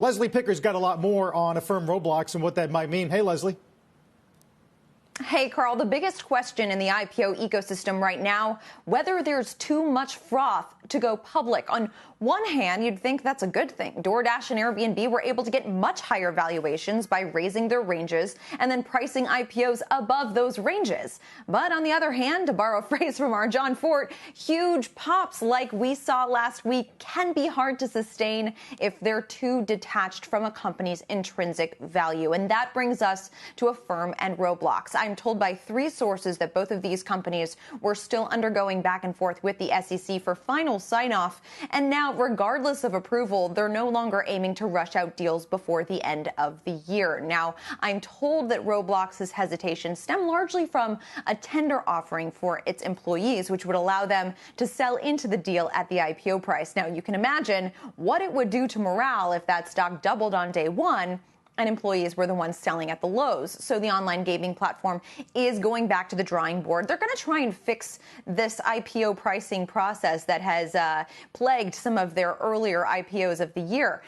Leslie Picker's got a lot more on Affirm Roblox and what that might mean. Hey, Leslie. Hey, Carl, the biggest question in the IPO ecosystem right now, whether there's too much froth to go public. On one hand, you'd think that's a good thing. DoorDash and Airbnb were able to get much higher valuations by raising their ranges and then pricing IPOs above those ranges. But on the other hand, to borrow a phrase from our John Fort, huge pops like we saw last week can be hard to sustain if they're too detached from a company's intrinsic value. And that brings us to Affirm and Roblox. I'm told by 3 sources that both of these companies were still undergoing back and forth with the SEC for final sign-off. And now, regardless of approval, they're no longer aiming to rush out deals before the end of the year. Now, I'm told that Roblox's hesitation stemmed largely from a tender offering for its employees, which would allow them to sell into the deal at the IPO price. Now, you can imagine what it would do to morale if that stock doubled on day one and employees were the ones selling at the lows. So the online gaming platform is going back to the drawing board. They're going to try and fix this IPO pricing process that has plagued some of their earlier IPOs of the year.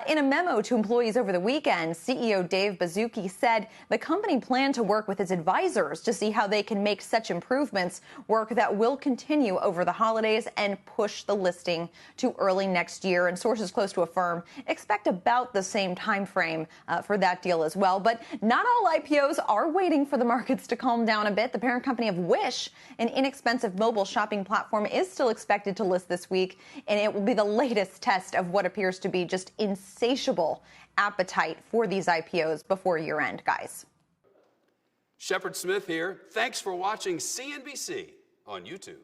In a memo to employees over the weekend, CEO Dave Baszucki said the company planned to work with its advisors to see how they can make such improvements, work that will continue over the holidays and push the listing to early next year. And sources close to Affirm expect about the same time frame for that deal as well. But not all IPOs are waiting for the markets to calm down a bit. The parent company of Wish, an inexpensive mobile shopping platform, is still expected to list this week, and it will be the latest test of what appears to be just insatiable appetite for these IPOs before year end, guys. Shepard Smith here. Thanks for watching CNBC on YouTube.